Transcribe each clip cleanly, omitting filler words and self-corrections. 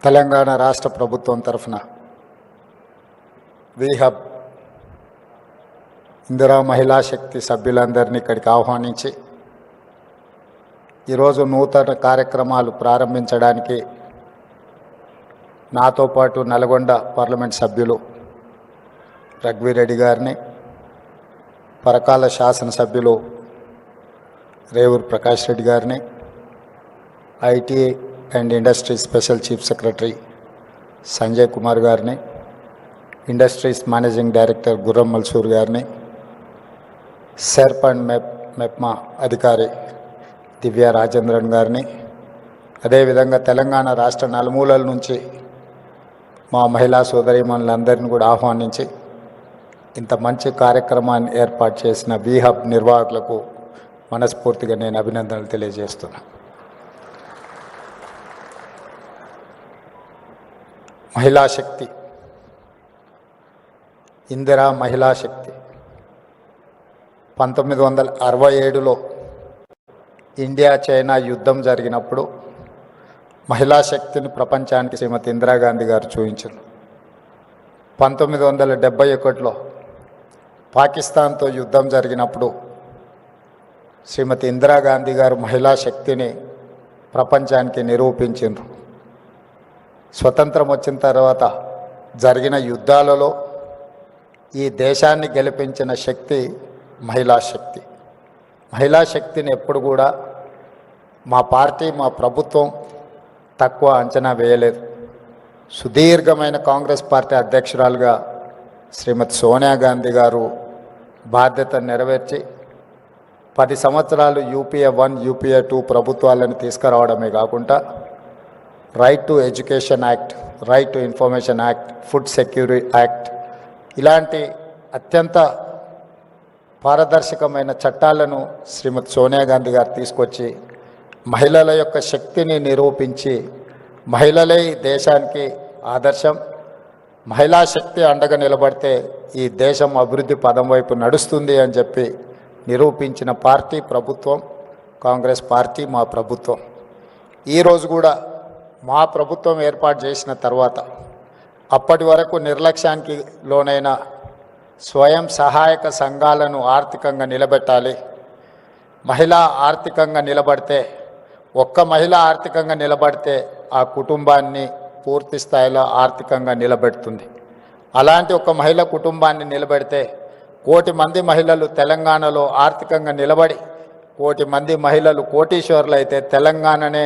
తెలంగాణ రాష్ట్ర ప్రభుత్వం తరఫున వీహబ్ ఇందిరా మహిళా శక్తి సభ్యులందరినీ ఇక్కడికి ఆహ్వానించి ఈరోజు నూతన కార్యక్రమాలు ప్రారంభించడానికి నాతో పాటు నల్గొండ పార్లమెంట్ సభ్యులు రఘువీరెడ్డి గారిని, పరకాల శాసనసభ్యులు రేవూరు ప్రకాష్ రెడ్డి గారిని, IT and industry special chief secretary Sanjay Kumar గారిని, ఇండస్ట్రీస్ మేనేజింగ్ డైరెక్టర్ గుర్రం మల్సూర్ గారిని, సెర్ప్ అండ్ మెప్మా అధికారి దివ్య రాజేంద్రన్ గారిని, అదేవిధంగా తెలంగాణ రాష్ట్ర నలుమూలల నుంచి మా మహిళా సోదరీమణులందరినీ కూడా ఆహ్వానించి ఇంత మంచి కార్యక్రమాన్ని ఏర్పాటు చేసిన వీహబ్ నిర్వాహకులకు మనస్ఫూర్తిగా నేను అభినందనలు తెలియజేస్తున్నా. మహిళా శక్తి, ఇందిరా మహిళా శక్తి 1967లో ఇండియా చైనా యుద్ధం జరిగినప్పుడు మహిళా శక్తిని ప్రపంచానికి శ్రీమతి ఇందిరాగాంధీ గారు చూపించారు. 1971లో పాకిస్తాన్తో యుద్ధం జరిగినప్పుడు శ్రీమతి ఇందిరాగాంధీ గారు మహిళా శక్తిని ప్రపంచానికి నిరూపించారు. స్వతంత్రం వచ్చిన తర్వాత జరిగిన యుద్ధాలలో ఈ దేశాన్ని గెలిపించిన శక్తి మహిళా శక్తి. మహిళా శక్తిని ఎప్పుడు కూడా మా పార్టీ, మా ప్రభుత్వం తక్కువ అంచనా వేయలేదు. సుదీర్ఘమైన కాంగ్రెస్ పార్టీ అధ్యక్షురాలుగా శ్రీమతి సోనియా గాంధీ గారు బాధ్యత నెరవేర్చి 10 సంవత్సరాలు యూపీఏ 1, యూపీఏ 2 ప్రభుత్వాలను తీసుకురావడమే కాకుండా right to education act, right to information act, food security act ఇలాంటి అత్యంత పారదర్శకమైన చట్టాలను శ్రీమతి సోనియా గాంధీ గారు తీసుకొచ్చి మహిళల యొక్క శక్తిని నిరూపించి మహిళలే ఈ దేశానికి ఆదర్శం, మహిళా శక్తి అండగా నిలబడితే ఈ దేశం అభివృద్ధి పదం వైపు నడుస్తుంది అని చెప్పి నిరూపించిన పార్టీ ప్రభుత్వం కాంగ్రెస్ పార్టీ, మా ప్రభుత్వం. ఈరోజు కూడా మా ప్రభుత్వం ఏర్పాటు చేసిన తర్వాత అప్పటి వరకు నిర్లక్ష్యానికి లోనైన స్వయం సహాయక సంఘాలను ఆర్థికంగా నిలబెట్టాలి. మహిళ ఆర్థికంగా నిలబడితే, ఒక్క మహిళ ఆర్థికంగా నిలబడితే ఆ కుటుంబాన్ని పూర్తి స్థాయిలో ఆర్థికంగా నిలబెడుతుంది. అలాంటి ఒక మహిళ కుటుంబాన్ని నిలబెడితే 1 కోటి మంది మహిళలు తెలంగాణలో ఆర్థికంగా నిలబడి 1 కోటి మంది మహిళలు కోటీశ్వరులు అయితే తెలంగాణనే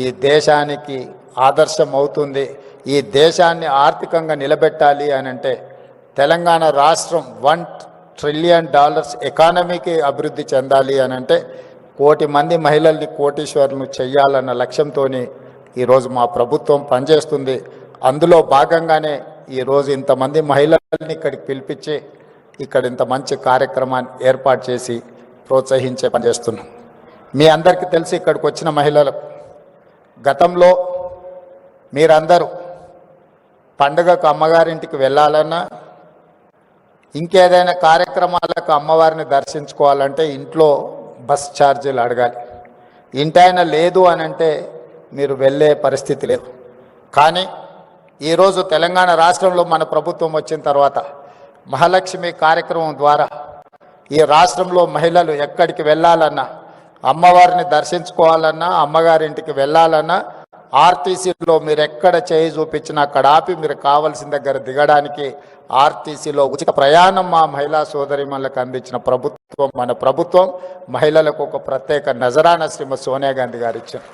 ఈ దేశానికి ఆదర్శం అవుతుంది. ఈ దేశాన్ని ఆర్థికంగా నిలబెట్టాలి అని అంటే తెలంగాణ రాష్ట్రం $1 ట్రిలియన్ ఎకానమీకి అభివృద్ధి చెందాలి అని అంటే 1 కోటి మంది మహిళల్ని కోటీశ్వరులను చెయ్యాలన్న లక్ష్యంతో ఈరోజు మా ప్రభుత్వం పనిచేస్తుంది. అందులో భాగంగానే ఈరోజు ఇంతమంది మహిళల్ని ఇక్కడికి పిలిపించి ఇక్కడ ఇంత మంచి కార్యక్రమాన్ని ఏర్పాటు చేసి ప్రోత్సహించే పనిచేస్తున్నాం. మీ అందరికీ తెలిసి ఇక్కడికి వచ్చిన మహిళలకు గతంలో మీరందరూ పండుగకు అమ్మగారింటికి వెళ్ళాలన్నా, ఇంకేదైనా కార్యక్రమాలకు అమ్మవారిని దర్శించుకోవాలంటే ఇంట్లో బస్ ఛార్జీలు అడగాలి. ఇంటైనా లేదు అని అంటే మీరు వెళ్ళే పరిస్థితి లేదు. కానీ ఈరోజు తెలంగాణ రాష్ట్రంలో మన ప్రభుత్వం వచ్చిన తర్వాత మహాలక్ష్మి కార్యక్రమం ద్వారా ఈ రాష్ట్రంలో మహిళలు ఎక్కడికి వెళ్ళాలన్నా, అమ్మవారిని దర్శించుకోవాలన్నా, అమ్మగారింటికి వెళ్ళాలన్నా ఆర్టీసీలో మీరు ఎక్కడ చేయి చూపించినా అక్కడ ఆపి మీరు కావాల్సిన దగ్గర దిగడానికి ఆర్టీసీలో ఉచిత ప్రయాణం మా మహిళా సోదరిమణులకు అందించిన ప్రభుత్వం మన ప్రభుత్వం. మహిళలకు ఒక ప్రత్యేక నజరాన శ్రీమతి సోనియా గాంధీ గారు ఇచ్చారు.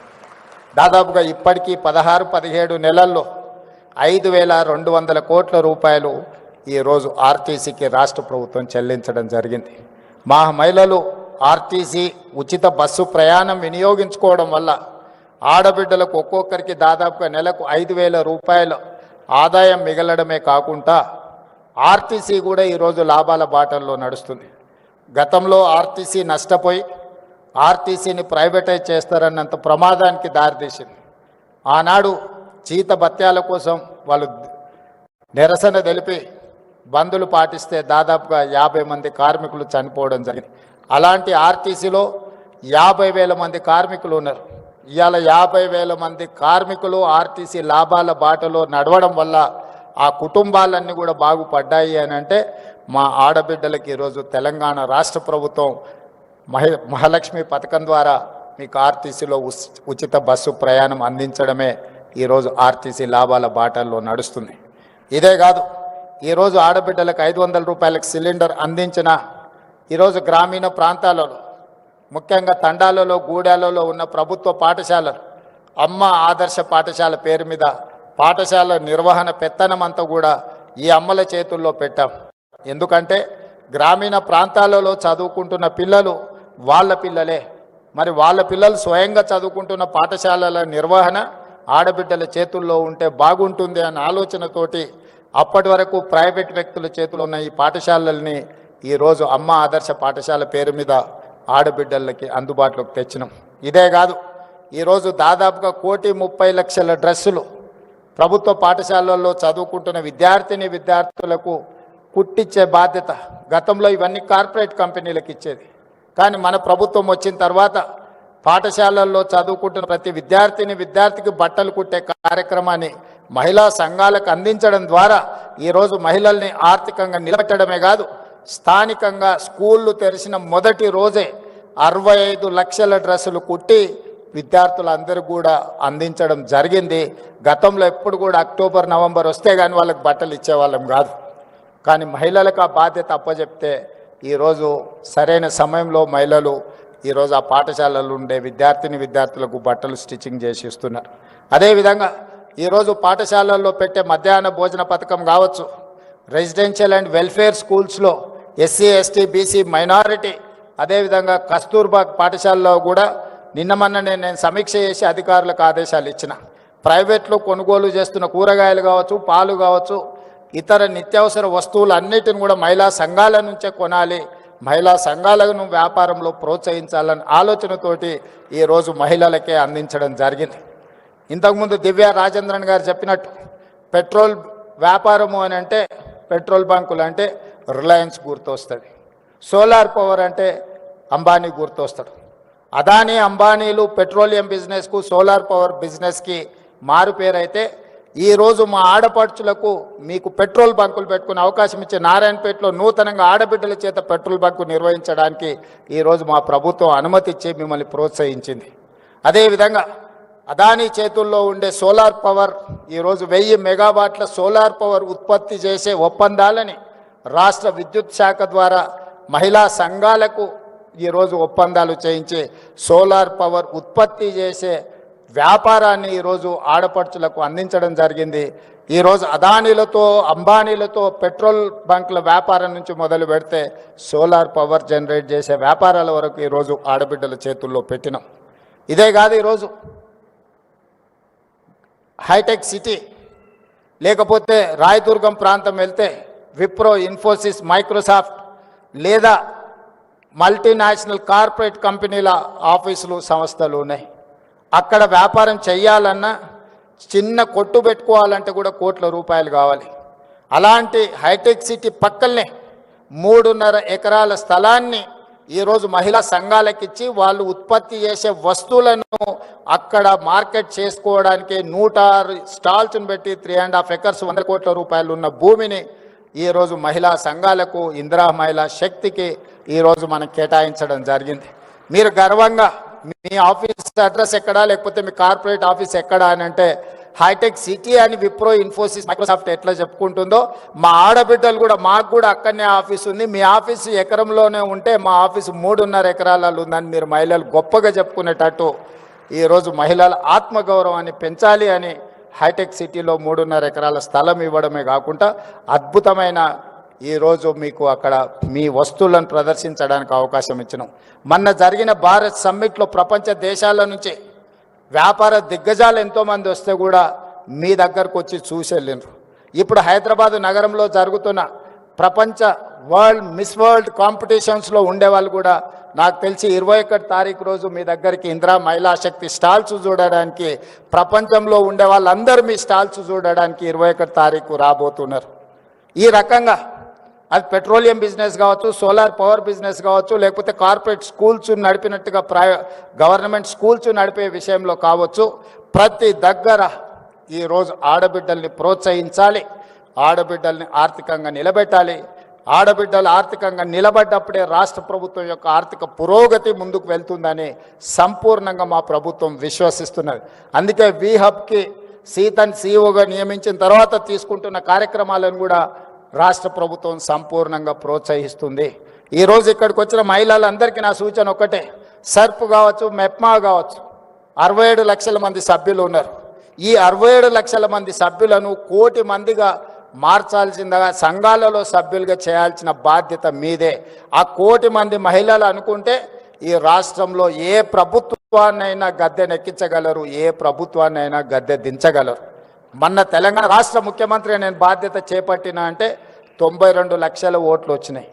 దాదాపుగా ఇప్పటికీ 16-17 నెలల్లో 5,200 కోట్ల రూపాయలు ఈరోజు ఆర్టీసీకి రాష్ట్ర ప్రభుత్వం చెల్లించడం జరిగింది. మా మహిళలు ఆర్టీసీ ఉచిత బస్సు ప్రయాణం వినియోగించుకోవడం వల్ల ఆడబిడ్డలకు ఒక్కొక్కరికి దాదాపుగా నెలకు 5,000 రూపాయలు ఆదాయం మిగలడమే కాకుండా ఆర్టీసీ కూడా ఈరోజు లాభాల బాటల్లో నడుస్తుంది. గతంలో ఆర్టీసీ నష్టపోయి ఆర్టీసీని ప్రైవేటైజ్ చేస్తారన్నంత ప్రమాదానికి దారితీసింది. ఆనాడు జీత భత్యాల కోసం వాళ్ళు నిరసన తెలిపి బంధులు పాటిస్తే దాదాపుగా 50 మంది కార్మికులు చనిపోవడం జరిగింది. అలాంటి ఆర్టీసీలో 50,000 మంది కార్మికులు ఉన్నారు. ఇవాళ 50,000 మంది కార్మికులు ఆర్టీసీ లాభాల బాటలో నడవడం వల్ల ఆ కుటుంబాలన్నీ కూడా బాగుపడ్డాయి అని అంటే మా ఆడబిడ్డలకి ఈరోజు తెలంగాణ రాష్ట్ర ప్రభుత్వం మహాలక్ష్మి పథకం ద్వారా మీకు ఆర్టీసీలో ఉచిత బస్సు ప్రయాణం అందించడమే ఈరోజు ఆర్టీసీ లాభాల బాటల్లో నడుస్తుంది. ఇదే కాదు, ఈరోజు ఆడబిడ్డలకు 500 రూపాయలకు సిలిండర్ అందించిన ఈరోజు గ్రామీణ ప్రాంతాలలో ముఖ్యంగా తండాలలో గూడాలలో ఉన్న ప్రభుత్వ పాఠశాలలు అమ్మ ఆదర్శ పాఠశాల పేరు మీద పాఠశాల నిర్వహణ పెత్తనం అంతా కూడా ఈ అమ్మల చేతుల్లో పెట్టాం. ఎందుకంటే గ్రామీణ ప్రాంతాలలో చదువుకుంటున్న పిల్లలు వాళ్ళ పిల్లలే, మరి వాళ్ళ పిల్లలు స్వయంగా చదువుకుంటున్న పాఠశాలల నిర్వహణ ఆడబిడ్డల చేతుల్లో ఉంటే బాగుంటుంది అనే ఆలోచనతోటి అప్పటి వరకు ప్రైవేట్ వ్యక్తుల చేతిలో ఉన్న ఈ పాఠశాలల్ని ఈరోజు అమ్మ ఆదర్శ పాఠశాల పేరు మీద ఆడబిడ్డలకి అందుబాటులోకి తెచ్చినాం. ఇదే కాదు, ఈరోజు దాదాపుగా 1,30,00,000 డ్రెస్సులు ప్రభుత్వ పాఠశాలల్లో చదువుకుంటున్న విద్యార్థులకు కుట్టించే బాధ్యత. గతంలో ఇవన్నీ కార్పొరేట్ కంపెనీలకు ఇచ్చేది, కానీ మన ప్రభుత్వం వచ్చిన తర్వాత పాఠశాలల్లో చదువుకుంటున్న ప్రతి విద్యార్థికి బట్టలు కుట్టే కార్యక్రమాన్ని మహిళా సంఘాలకు అందించడం ద్వారా ఈరోజు మహిళల్ని ఆర్థికంగా నిలబెట్టడమే కాదు, స్థానికంగా స్కూళ్ళు తెరిచిన మొదటి రోజే 65 లక్షల డ్రెస్సులు కుట్టి విద్యార్థులందరూ కూడా అందించడం జరిగింది. గతంలో ఎప్పుడు కూడా అక్టోబర్ నవంబర్ వస్తే కానీ వాళ్ళకి బట్టలు ఇచ్చేవాళ్ళం కాదు, కానీ మహిళలకు ఆ బాధ్యత అప్పచెప్తే ఈరోజు సరైన సమయంలో మహిళలు ఈరోజు ఆ పాఠశాలలు ఉండే విద్యార్థులకు బట్టలు స్టిచ్చింగ్ చేసి ఇస్తున్నారు. అదేవిధంగా ఈరోజు పాఠశాలల్లో పెట్టే మధ్యాహ్న భోజన పథకం కావచ్చు, రెసిడెన్షియల్ అండ్ వెల్ఫేర్ స్కూల్స్లో ఎస్సీ ఎస్టీ బీసీ మైనారిటీ, అదేవిధంగా కస్తూర్బా పాఠశాలలో కూడా నిన్నమన్ననే నేను సమీక్ష చేసి అధికారులకు ఆదేశాలు ఇచ్చిన. ప్రైవేట్లో కొనుగోలు చేస్తున్న కూరగాయలు కావచ్చు, పాలు కావచ్చు, ఇతర నిత్యావసర వస్తువులు అన్నిటిని కూడా మహిళా సంఘాల నుంచే కొనాలి, మహిళా సంఘాలను వ్యాపారంలో ప్రోత్సహించాలన్న ఆలోచనతోటి ఈరోజు మహిళలకే అందించడం జరిగింది. ఇంతకుముందు దివ్య రాజేంద్రన్ గారు చెప్పినట్టు పెట్రోల్ వ్యాపారము అని అంటే పెట్రోల్ బంకులు అంటే రిలయన్స్ గుర్తొస్తుంది, సోలార్ పవర్ అంటే అంబానీ గుర్తొస్తాడు. అదానీ అంబానీలు పెట్రోలియం బిజినెస్కు సోలార్ పవర్ బిజినెస్కి మారు పేరైతే ఈరోజు మా ఆడపడుచులకు మీకు పెట్రోల్ బంకులు పెట్టుకునే అవకాశం ఇచ్చే నారాయణపేటలో నూతనంగా ఆడబిడ్డల చేత పెట్రోల్ బంకు నిర్వహించడానికి ఈరోజు మా ప్రభుత్వం అనుమతి ఇచ్చి మిమ్మల్ని ప్రోత్సహించింది. అదేవిధంగా అదానీ చేతుల్లో ఉండే సోలార్ పవర్ ఈరోజు 1000 మెగావాట్ల సోలార్ పవర్ ఉత్పత్తి చేసే ఒప్పందాలని రాష్ట్ర విద్యుత్ శాఖ ద్వారా మహిళా సంఘాలకు ఈరోజు ఒప్పందాలు చేయించి సోలార్ పవర్ ఉత్పత్తి చేసే వ్యాపారాన్ని ఈరోజు ఆడపడుచులకు అందించడం జరిగింది. ఈరోజు అదానీలతో అంబానీలతో పెట్రోల్ బంకుల వ్యాపారం నుంచి మొదలు పెడితే సోలార్ పవర్ జనరేట్ చేసే వ్యాపారాల వరకు ఈరోజు ఆడబిడ్డల చేతుల్లో పెట్టినాం. ఇదే కాదు, ఈరోజు హైటెక్ సిటీ లేకపోతే రాయదుర్గం ప్రాంతం వెళ్తే విప్రో, ఇన్ఫోసిస్, మైక్రోసాఫ్ట్ లేదా మల్టీనేషనల్ కార్పొరేట్ కంపెనీల ఆఫీసులు సంస్థలు ఉన్నాయి. అక్కడ వ్యాపారం చేయాలన్నా చిన్న కొట్టు పెట్టుకోవాలంటే కూడా కోట్ల రూపాయలు కావాలి. అలాంటి హైటెక్ సిటీ పక్కనే 3.5 ఎకరాల స్థలాన్ని ఈరోజు మహిళా సంఘాలకు ఇచ్చి వాళ్ళు ఉత్పత్తి చేసే వస్తువులను అక్కడ మార్కెట్ చేసుకోవడానికి 106 స్టాల్స్ను పెట్టి 3.5 ఎకర్స్ 100 కోట్ల రూపాయలు ఉన్న భూమిని ఈరోజు మహిళా సంఘాలకు ఇందిరా మహిళా శక్తికి ఈరోజు మనం కేటాయించడం జరిగింది. మీరు గర్వంగా మీ ఆఫీస్ అడ్రస్ ఎక్కడా లేకపోతే మీ కార్పొరేట్ ఆఫీస్ ఎక్కడా అని అంటే హైటెక్ సిటీ అని విప్రో, ఇన్ఫోసిస్, మైక్రోసాఫ్ట్ ఎట్లా చెప్పుకుంటుందో మా ఆడబిడ్డలు కూడా మాకు కూడా అక్కడనే ఆఫీస్ ఉంది, మీ ఆఫీసు ఎకరంలోనే ఉంటే మా ఆఫీసు 3.5 ఎకరాలలో ఉందని మీరు మహిళలు గొప్పగా చెప్పుకునేటట్టు ఈరోజు మహిళల ఆత్మగౌరవాన్ని పెంచాలి అని హైటెక్ సిటీలో 3.5 ఎకరాల స్థలం ఇవ్వడమే కాకుండా అద్భుతమైన ఈరోజు మీకు అక్కడ మీ వస్తువులను ప్రదర్శించడానికి అవకాశం ఇచ్చినాం. మొన్న జరిగిన భారత్ సమ్మిట్లో ప్రపంచ దేశాల నుంచి వ్యాపార దిగ్గజాలు ఎంతోమంది వస్తే కూడా మీ దగ్గరకు వచ్చి చూసి వెళ్ళినారు. ఇప్పుడు హైదరాబాదు నగరంలో జరుగుతున్న ప్రపంచ మిస్ వరల్డ్ కాంపిటీషన్స్లో ఉండేవాళ్ళు కూడా నాకు తెలిసి 21 తారీఖు రోజు మీ దగ్గరికి ఇందిరా మహిళా శక్తి స్టాల్స్ చూడడానికి, ప్రపంచంలో ఉండే వాళ్ళందరూ మీ స్టాల్స్ చూడడానికి 21 తారీఖు రాబోతున్నారు. ఈ రకంగా అది పెట్రోలియం బిజినెస్ కావచ్చు, సోలార్ పవర్ బిజినెస్ కావచ్చు, లేకపోతే కార్పొరేట్ స్కూల్స్ నడిపినట్టుగా గవర్నమెంట్ స్కూల్స్ నడిపే విషయంలో కావచ్చు, ప్రతి దగ్గర ఈరోజు ఆడబిడ్డల్ని ప్రోత్సహించాలి, ఆడబిడ్డల్ని ఆర్థికంగా నిలబెట్టాలి. ఆడబిడ్డలు ఆర్థికంగా నిలబడ్డప్పుడే రాష్ట్ర ప్రభుత్వం యొక్క ఆర్థిక పురోగతి ముందుకు వెళ్తుందని సంపూర్ణంగా మా ప్రభుత్వం విశ్వసిస్తున్నది. అందుకే వీహబ్కి సీతన్ సీఈఓగా నియమించిన తర్వాత తీసుకుంటున్న కార్యక్రమాలను కూడా రాష్ట్ర ప్రభుత్వం సంపూర్ణంగా ప్రోత్సహిస్తుంది. ఈరోజు ఇక్కడికి వచ్చిన మహిళలందరికీ నా సూచన ఒకటే, సర్ప్ కావచ్చు, మెప్మా కావచ్చు, 67 లక్షల మంది సభ్యులు ఉన్నారు. ఈ 67 లక్షల మంది సభ్యులను 1 కోటి మందిగా మార్చాల్సిందిగా సంఘాలలో సభ్యులుగా చేయాల్సిన బాధ్యత మీదే. ఆ 1 కోటి మంది మహిళలు అనుకుంటే ఈ రాష్ట్రంలో ఏ ప్రభుత్వాన్నైనా గద్దెనెక్కించగలరు, ఏ ప్రభుత్వాన్నైనా గద్దె దించగలరు. మొన్న తెలంగాణ రాష్ట్ర ముఖ్యమంత్రిగా నేను బాధ్యత చేపట్టిన అంటే 92 లక్షల ఓట్లు వచ్చినాయి.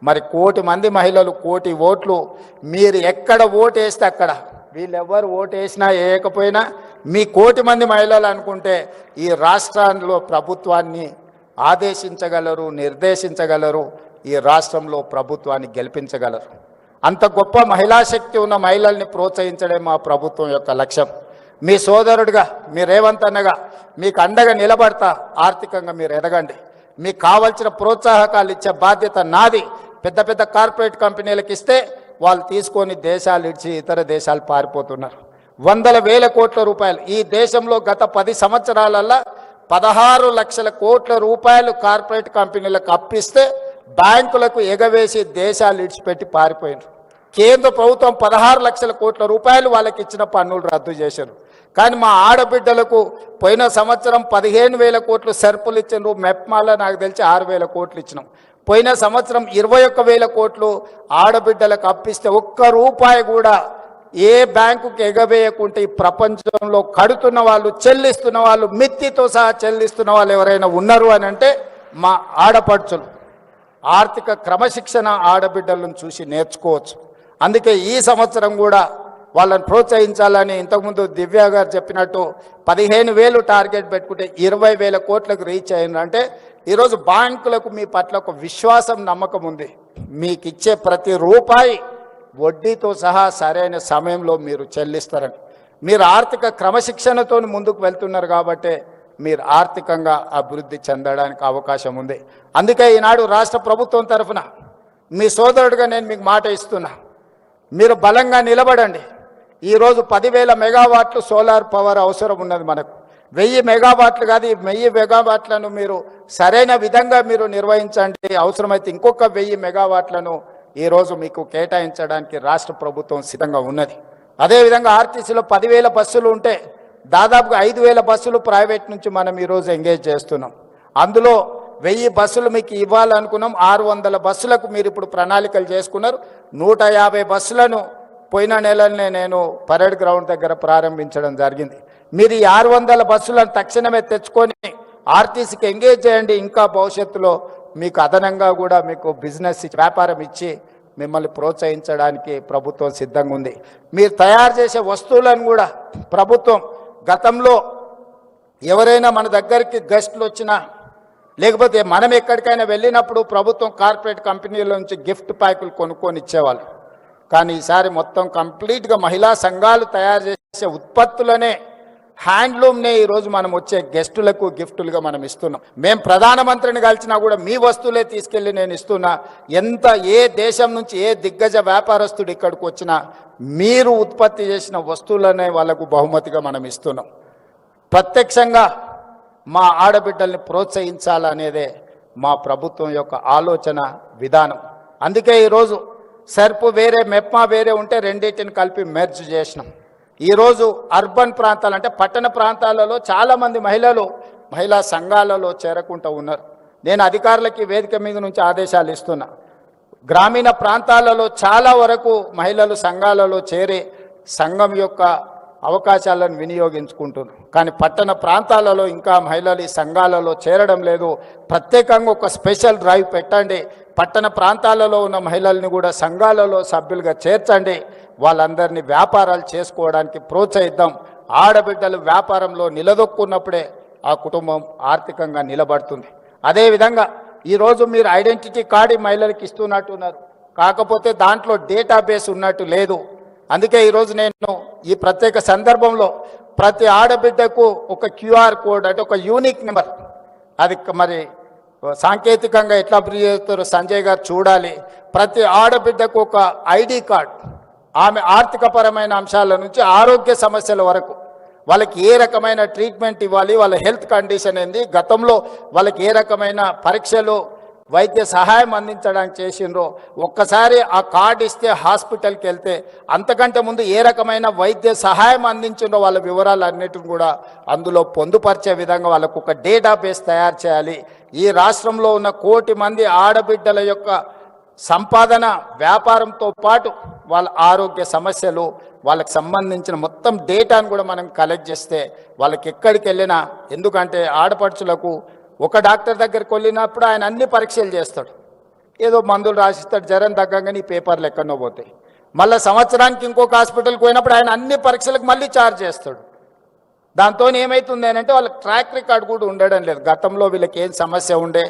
మరి 1 కోటి మంది మహిళలు 1 కోటి ఓట్లు, మీరు ఎక్కడ ఓటు వేస్తే అక్కడ, వీళ్ళెవ్వరు ఓటు వేసినా వేయకపోయినా మీ 1 కోటి మంది మహిళలు అనుకుంటే ఈ రాష్ట్రంలో ప్రభుత్వాన్ని ఆదేశించగలరు, నిర్దేశించగలరు, ఈ రాష్ట్రంలో ప్రభుత్వాన్ని గెలిపించగలరు. అంత గొప్ప మహిళా శక్తి ఉన్న మహిళల్ని ప్రోత్సహించడం మా ప్రభుత్వం యొక్క లక్ష్యం. మీ సోదరుడిగా, మీ రేవంత్ అన్నగా మీకు అండగా నిలబడతా. ఆర్థికంగా మీరు ఎదగండి. మీకు కావాల్సిన ప్రోత్సాహకాలు ఇచ్చే బాధ్యత నాది. పెద్ద పెద్ద కార్పొరేట్ కంపెనీలకు ఇస్తే వాళ్ళు తీసుకొని దేశాలు ఇచ్చి ఇతర దేశాలు పారిపోతున్నారు. వందల వేల కోట్ల రూపాయలు ఈ దేశంలో గత 10 సంవత్సరాలలో 16 లక్షల కోట్ల రూపాయలు కార్పొరేట్ కంపెనీలకు అప్పిస్తే బ్యాంకులకు ఎగవేసి దేశాలు ఇడిచిపెట్టి పారిపోయినారు. కేంద్ర ప్రభుత్వం 16 లక్షల కోట్ల రూపాయలు వాళ్ళకి ఇచ్చిన పన్నులు రద్దు చేశారు. కానీ మా ఆడబిడ్డలకు పోయిన సంవత్సరం 15,000 కోట్లు సర్పులు ఇచ్చినారు. మెప్మాలో నాకు తెలిసి 6,000 కోట్లు ఇచ్చినాం. పోయిన సంవత్సరం 21,000 కోట్లు ఆడబిడ్డలకు అప్పిస్తే 1 రూపాయి కూడా ఏ బ్యాంకుకి ఎగవేయకుంటే ఈ ప్రపంచంలో కడుతున్న వాళ్ళు, చెల్లిస్తున్న వాళ్ళు, మిత్తితో సహా చెల్లిస్తున్న వాళ్ళు ఎవరైనా ఉన్నారు అని అంటే మా ఆడపడుచులు. ఆర్థిక క్రమశిక్షణ ఆడబిడ్డలను చూసి నేర్చుకోవచ్చు. అందుకే ఈ సంవత్సరం కూడా వాళ్ళని ప్రోత్సహించాలని ఇంతకుముందు దివ్య గారు చెప్పినట్టు 15,000 టార్గెట్ పెట్టుకుంటే 20,000 కోట్లకు రీచ్ అయిందంటే ఈరోజు బ్యాంకులకు మీ పట్ల ఒక విశ్వాసం, నమ్మకం ఉంది. మీకు ఇచ్చే ప్రతి రూపాయి వడ్డీతో సహా సరైన సమయంలో మీరు చెల్లిస్తారని. మీరు ఆర్థిక క్రమశిక్షణతో ముందుకు వెళ్తున్నారు కాబట్టి మీరు ఆర్థికంగా అభివృద్ధి చెందడానికి అవకాశం ఉంది. అందుకే ఈనాడు రాష్ట్ర ప్రభుత్వం తరఫున మీ సోదరుడిగా నేను మీకు మాట ఇస్తున్నా, మీరు బలంగా నిలబడండి. ఈరోజు 10,000 మెగావాట్లు సోలార్ పవర్ అవసరం ఉన్నది మనకు. 1000 మెగావాట్లు కాదు, ఈ 1000 మెగావాట్లను మీరు సరైన విధంగా మీరు నిర్వహించండి. అవసరమైతే ఇంకొక 1000 మెగావాట్లను ఈరోజు మీకు కేటాయించడానికి రాష్ట్ర ప్రభుత్వం సిద్ధంగా ఉన్నది. అదేవిధంగా ఆర్టీసీలో 10,000 బస్సులు ఉంటే దాదాపుగా 5,000 బస్సులు ప్రైవేట్ నుంచి మనం ఈరోజు ఎంగేజ్ చేస్తున్నాం. అందులో 1000 బస్సులు మీకు ఇవ్వాలనుకున్నాం. 600 బస్సులకు మీరు ఇప్పుడు ప్రణాళికలు చేసుకున్నారు. 150 బస్సులను పోయిన నెలనే నేను పరేడ్ గ్రౌండ్ దగ్గర ప్రారంభించడం జరిగింది. మీరు ఈ 600 బస్సులను తక్షణమే తెచ్చుకొని ఆర్టీసీకి ఎంగేజ్ చేయండి. ఇంకా భవిష్యత్తులో మీకు అదనంగా కూడా మీకు బిజినెస్ వ్యాపారం ఇచ్చి మిమ్మల్ని ప్రోత్సహించడానికి ప్రభుత్వం సిద్ధంగా ఉంది. మీరు తయారు చేసే వస్తువులను కూడా ప్రభుత్వం, గతంలో ఎవరైనా మన దగ్గరికి గెస్టులు వచ్చినా లేకపోతే మనం ఎక్కడికైనా వెళ్ళినప్పుడు ప్రభుత్వం కార్పొరేట్ కంపెనీల నుంచి గిఫ్ట్ ప్యాకులు కొనుక్కొని ఇచ్చేవాళ్ళు. కానీ ఈసారి మొత్తం కంప్లీట్గా మహిళా సంఘాలు తయారు చేసే ఉత్పత్తులనే, హ్యాండ్లూమ్నే ఈరోజు మనం వచ్చే గెస్టులకు గిఫ్టులుగా మనం ఇస్తున్నాం. మేము ప్రధానమంత్రిని కలిసినా కూడా మీ వస్తువులే తీసుకెళ్ళి నేను ఇస్తున్నా. ఏ దేశం నుంచి ఏ దిగ్గజ వ్యాపారస్తుడు ఇక్కడికి వచ్చినా మీరు ఉత్పత్తి చేసిన వస్తువులనే వాళ్ళకు బహుమతిగా మనం ఇస్తున్నాం. ప్రత్యక్షంగా మా ఆడబిడ్డల్ని ప్రోత్సహించాలనేదే మా ప్రభుత్వం యొక్క ఆలోచన విధానం. అందుకే ఈరోజు సర్పు వేరే, మెప్మా వేరే ఉంటే రెండింటిని కలిపి మెర్జ్ చేసినాం. ఈరోజు అర్బన్ ప్రాంతాలు అంటే పట్టణ ప్రాంతాలలో చాలామంది మహిళా సంఘాలలో చేరకుంటూ ఉన్నారు. నేను అధికారులకి వేదిక మీద నుంచి ఆదేశాలు ఇస్తున్నా. గ్రామీణ ప్రాంతాలలో చాలా వరకు మహిళలు సంఘాలలో చేరి సంఘం యొక్క అవకాశాలను వినియోగించుకుంటున్నారు. కానీ పట్టణ ప్రాంతాలలో ఇంకా మహిళలు ఈ సంఘాలలో చేరడం లేదు. ప్రత్యేకంగా ఒక స్పెషల్ డ్రైవ్ పెట్టండి. పట్టణ ప్రాంతాలలో ఉన్న మహిళల్ని కూడా సంఘాలలో సభ్యులుగా చేర్చండి. వాళ్ళందరినీ వ్యాపారాలు చేసుకోవడానికి ప్రోత్సహిద్దాం. ఆడబిడ్డలు వ్యాపారంలో నిలదొక్కున్నప్పుడే ఆ కుటుంబం ఆర్థికంగా నిలబడుతుంది. అదేవిధంగా ఈరోజు మీరు ఐడెంటిటీ కార్డు ఈ మహిళలకు ఇస్తున్నట్టున్నారు, కాకపోతే దాంట్లో డేటాబేస్ ఉన్నట్టు లేదు. అందుకే ఈరోజు నేను ఈ ప్రత్యేక సందర్భంలో ప్రతి ఆడబిడ్డకు ఒక క్యూఆర్ కోడ్ అంటే ఒక యూనిక్ నెంబర్, అది మరి సాంకేతికంగా ఎట్లా అభివృద్ధి చేస్తారో సంజయ్ గారు చూడాలి. ప్రతి ఆడబిడ్డకు ఒక ఐడి కార్డ్, ఆమె ఆర్థికపరమైన అంశాల నుంచి ఆరోగ్య సమస్యల వరకు వాళ్ళకి ఏ రకమైన ట్రీట్మెంట్ ఇవ్వాలి, వాళ్ళ హెల్త్ కండిషన్ ఏంది, గతంలో వాళ్ళకి ఏ రకమైన పరీక్షలు వైద్య సహాయం అందించడానికి చేసిండ్రో ఒక్కసారి ఆ కార్డు ఇస్తే హాస్పిటల్కి వెళ్తే అంతకంటే ముందు ఏ రకమైన వైద్య సహాయం అందించిండ్రో వాళ్ళ వివరాలు అన్నిటిని కూడా అందులో పొందుపరిచే విధంగా వాళ్ళకు ఒక డేటాబేస్ తయారు చేయాలి. ఈ రాష్ట్రంలో ఉన్న 1 కోటి మంది ఆడబిడ్డల యొక్క సంపాదన వ్యాపారంతో పాటు వాళ్ళ ఆరోగ్య సమస్యలు వాళ్ళకి సంబంధించిన మొత్తం డేటాను కూడా మనం కలెక్ట్ చేస్తే వాళ్ళకి ఎక్కడికి వెళ్ళినా, ఎందుకంటే ఆడపడుచులకు ఒక డాక్టర్ దగ్గరికి వెళ్ళినప్పుడు ఆయన అన్ని పరీక్షలు చేస్తాడు, ఏదో మందులు రాసిస్తాడు, జ్వరం తగ్గగానే ఈ పేపర్లు ఎక్కడో పోతాయి. మళ్ళీ సంవత్సరానికి ఇంకొక హాస్పిటల్కి పోయినప్పుడు ఆయన అన్ని పరీక్షలకు మళ్ళీ ఛార్జ్ చేస్తాడు. దాంతో ఏమవుతుంది అంటే వాళ్ళకి ట్రాక్ రికార్డ్ కూడా ఉండడం లేదు. గతంలో వీళ్ళకి ఏం సమస్య ఉండే,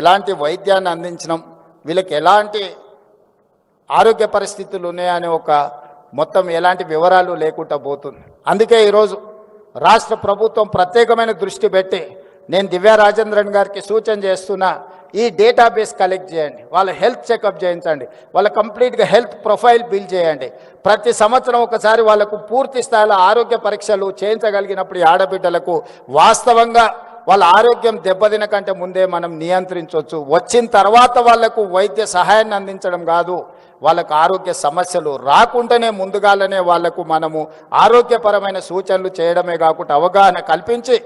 ఎలాంటి వైద్యాన్ని అందించడం, వీళ్ళకి ఎలాంటి ఆరోగ్య పరిస్థితులు ఉన్నాయని ఒక మొత్తం ఎలాంటి వివరాలు లేకుండా పోతుంది. అందుకే ఈరోజు రాష్ట్ర ప్రభుత్వం ప్రత్యేకమైన దృష్టి పెట్టి నేను దివ్యా రాజేంద్రన్ గారికి సూచన చేస్తున్నా, ఈ డేటాబేస్ కలెక్ట్ చేయండి, వాళ్ళ హెల్త్ చెకప్ చేయించండి, వాళ్ళ కంప్లీట్గా హెల్త్ ప్రొఫైల్ బిల్డ్ చేయండి. ప్రతి సంవత్సరం ఒకసారి వాళ్ళకు పూర్తి స్థాయిలో ఆరోగ్య పరీక్షలు చేయించగలిగినప్పుడు ఈ ఆడబిడ్డలకు వాస్తవంగా వాళ్ళ ఆరోగ్యం దెబ్బతిన కంటే ముందే మనం నియంత్రించవచ్చు. వచ్చిన తర్వాత వాళ్లకు వైద్య సహాయాన్ని అందించడం కాదు, వాళ్ళకు ఆరోగ్య సమస్యలు రాకుండానే ముందుగానే వాళ్లకు మనము ఆరోగ్యపరమైన సూచనలు చేయడమే కాకుండా అవగాహన కల్పించి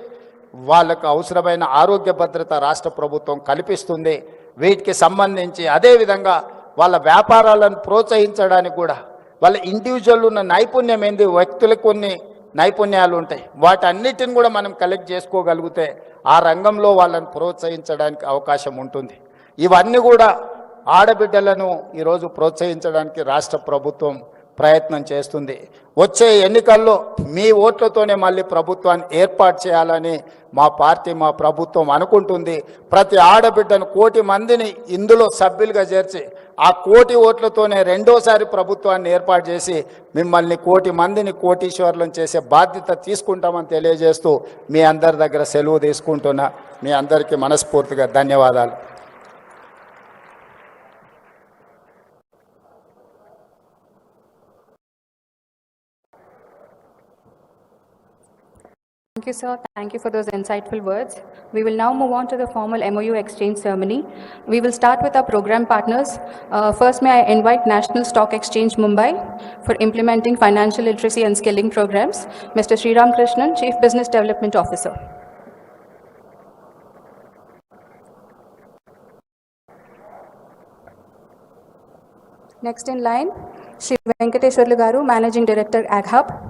వాళ్ళకు అవసరమైన ఆరోగ్య భద్రత రాష్ట్ర ప్రభుత్వం కల్పిస్తుంది. వీటికి సంబంధించి అదేవిధంగా వాళ్ళ వ్యాపారాలను ప్రోత్సహించడానికి కూడా వాళ్ళ ఇండివిజువల్ ఉన్న నైపుణ్యం ఏంది, వ్యక్తులకు కొన్ని నైపుణ్యాలు ఉంటాయి, వాటన్నిటిని కూడా మనం కలెక్ట్ చేసుకోగలిగితే ఆ రంగంలో వాళ్ళని ప్రోత్సహించడానికి అవకాశం ఉంటుంది. ఇవన్నీ కూడా ఆడబిడ్డలను ఈరోజు ప్రోత్సహించడానికి రాష్ట్ర ప్రభుత్వం ప్రయత్నం చేస్తుంది. వచ్చే ఎన్నికల్లో మీ ఓట్లతోనే మళ్ళీ ప్రభుత్వాన్ని ఏర్పాటు చేయాలని మా పార్టీ, మా ప్రభుత్వం అనుకుంటుంది. ప్రతి ఆడబిడ్డను 1 కోటి మందిని ఇందులో సభ్యులుగా చేర్చి ఆ 1 కోటి ఓట్లతోనే రెండోసారి ప్రభుత్వాన్ని ఏర్పాటు చేసి మిమ్మల్ని 1 కోటి మందిని కోటీశ్వర్లను చేసే బాధ్యత తీసుకుంటామని తెలియజేస్తూ మీ అందరి దగ్గర సెలవు తీసుకుంటున్నా. మీ అందరికీ మనస్ఫూర్తిగా ధన్యవాదాలు. Thank you, sir. Thank you for those insightful words. We will now move on to the formal MOU exchange ceremony. We will start with our program partners. First, may I invite National Stock Exchange Mumbai for implementing financial literacy and skilling programs, Mr. Sriram Krishnan, Chief Business Development Officer. Next in line, Shri Venkateshwarlu Garu, Managing Director, AgHub.